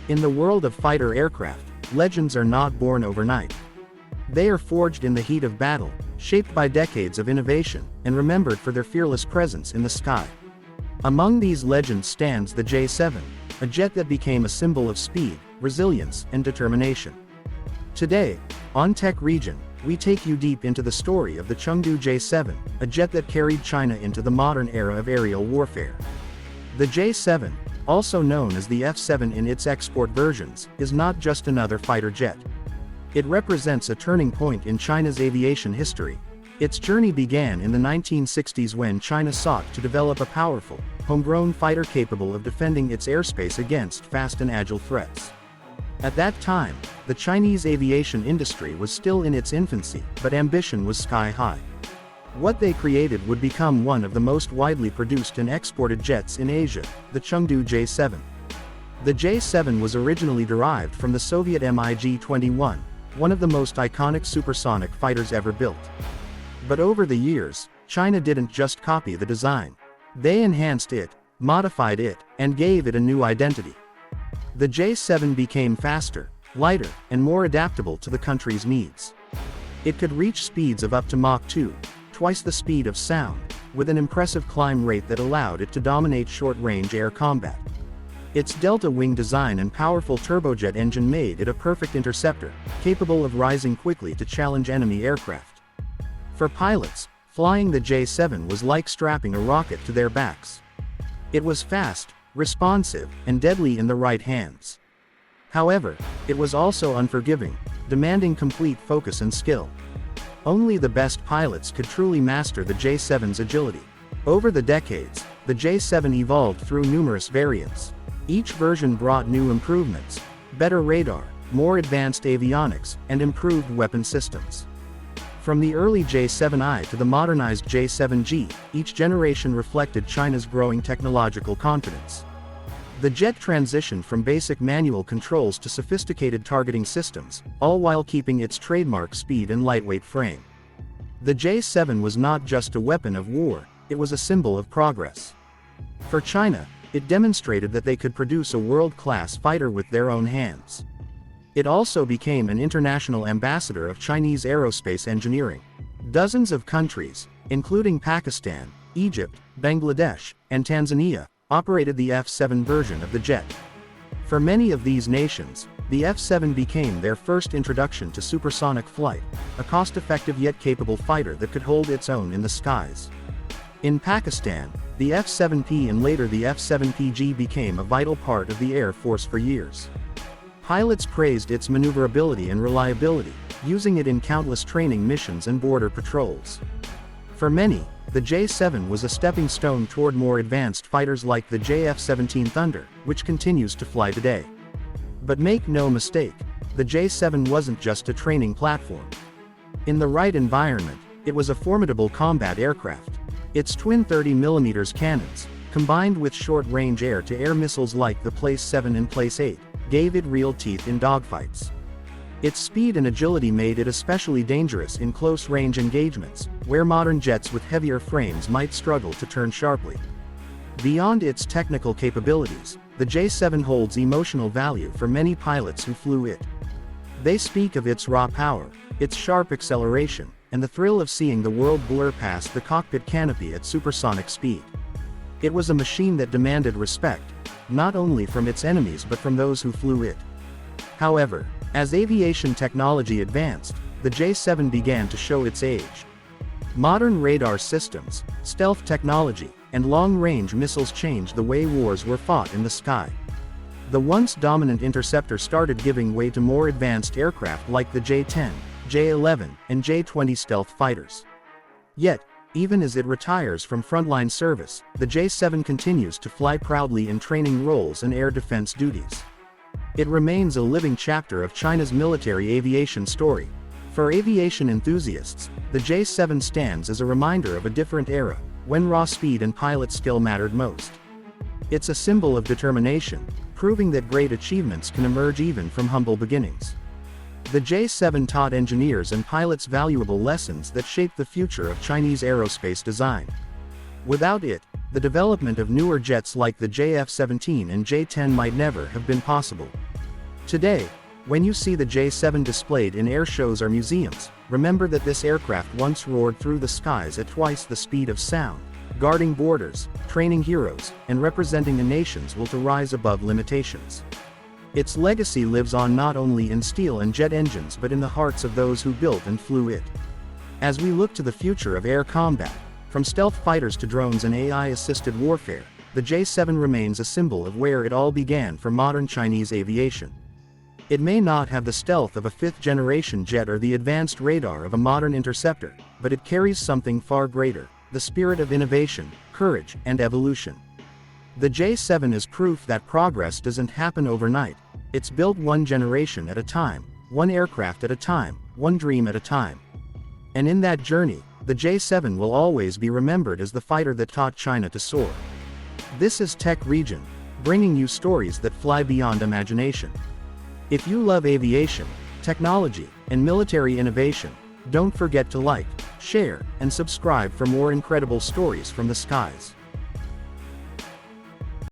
In the world of fighter aircraft, legends are not born overnight. They are forged in the heat of battle, shaped by decades of innovation, and remembered for their fearless presence in the sky. Among these legends stands the J-7, a jet that became a symbol of speed, resilience, and determination. Today, on Tech Region, we take you deep into the story of the Chengdu J-7, a jet that carried China into the modern era of aerial warfare. The J-7, also known as the F-7 in its export versions, is not just another fighter jet. It represents a turning point in China's aviation history. Its journey began in the 1960s when China sought to develop a powerful, homegrown fighter capable of defending its airspace against fast and agile threats. At that time, the Chinese aviation industry was still in its infancy, but ambition was sky high. What they created would become one of the most widely produced and exported jets in Asia, the Chengdu J-7. The J-7 was originally derived from the Soviet MiG-21, one of the most iconic supersonic fighters ever built. But over the years, China didn't just copy the design. They enhanced it, modified it, and gave it a new identity. The J-7 became faster, lighter, and more adaptable to the country's needs. It could reach speeds of up to Mach 2, twice the speed of sound, with an impressive climb rate that allowed it to dominate short-range air combat. Its delta-wing design and powerful turbojet engine made it a perfect interceptor, capable of rising quickly to challenge enemy aircraft. For pilots, flying the J-7 was like strapping a rocket to their backs. It was fast, responsive, and deadly in the right hands. However, it was also unforgiving, demanding complete focus and skill. Only the best pilots could truly master the J-7's agility. Over the decades, the J-7 evolved through numerous variants. Each version brought new improvements, better radar, more advanced avionics, and improved weapon systems. From the early J-7I to the modernized J-7G, each generation reflected China's growing technological confidence. The jet transitioned from basic manual controls to sophisticated targeting systems, all while keeping its trademark speed and lightweight frame. The J-7 was not just a weapon of war, it was a symbol of progress. For China, it demonstrated that they could produce a world-class fighter with their own hands. It also became an international ambassador of Chinese aerospace engineering. Dozens of countries, including Pakistan, Egypt, Bangladesh, and Tanzania, operated the F-7 version of the jet. For many of these nations, the F-7 became their first introduction to supersonic flight, a cost-effective yet capable fighter that could hold its own in the skies. In Pakistan, the F-7P and later the F-7PG became a vital part of the Air Force for years. Pilots praised its maneuverability and reliability, using it in countless training missions and border patrols. For many, the J-7 was a stepping stone toward more advanced fighters like the JF-17 Thunder, which continues to fly today. But make no mistake, the J-7 wasn't just a training platform. In the right environment, it was a formidable combat aircraft. Its twin 30mm cannons, combined with short-range air-to-air missiles like the Place 7 and Place 8, gave it real teeth in dogfights. Its speed and agility made it especially dangerous in close-range engagements, where modern jets with heavier frames might struggle to turn sharply. Beyond its technical capabilities, the J-7 holds emotional value for many pilots who flew it. They speak of its raw power, its sharp acceleration, and the thrill of seeing the world blur past the cockpit canopy at supersonic speed. It was a machine that demanded respect, not only from its enemies but from those who flew it. However, as aviation technology advanced, the J-7 began to show its age. Modern radar systems, stealth technology, and long-range missiles changed the way wars were fought in the sky. The once dominant interceptor started giving way to more advanced aircraft like the J-10, J-11, and J-20 stealth fighters. Yet, even as it retires from frontline service, the J-7 continues to fly proudly in training roles and air defense duties. It remains a living chapter of China's military aviation story. For aviation enthusiasts, the J-7 stands as a reminder of a different era, when raw speed and pilot skill mattered most. It's a symbol of determination, proving that great achievements can emerge even from humble beginnings. The J-7 taught engineers and pilots valuable lessons that shaped the future of Chinese aerospace design. Without it, the development of newer jets like the JF-17 and J-10 might never have been possible. Today, when you see the J-7 displayed in air shows or museums, remember that this aircraft once roared through the skies at twice the speed of sound, guarding borders, training heroes, and representing a nation's will to rise above limitations. Its legacy lives on not only in steel and jet engines but in the hearts of those who built and flew it. As we look to the future of air combat, from stealth fighters to drones and AI-assisted warfare, the J-7 remains a symbol of where it all began for modern Chinese aviation. It may not have the stealth of a fifth-generation jet or the advanced radar of a modern interceptor, but it carries something far greater: the spirit of innovation, courage, and evolution. The J-7 is proof that progress doesn't happen overnight. It's built one generation at a time, one aircraft at a time, one dream at a time. And in that journey, the J-7 will always be remembered as the fighter that taught China to soar. This is Tech Region, bringing you stories that fly beyond imagination. If you love aviation, technology, and military innovation, don't forget to like, share, and subscribe for more incredible stories from the skies.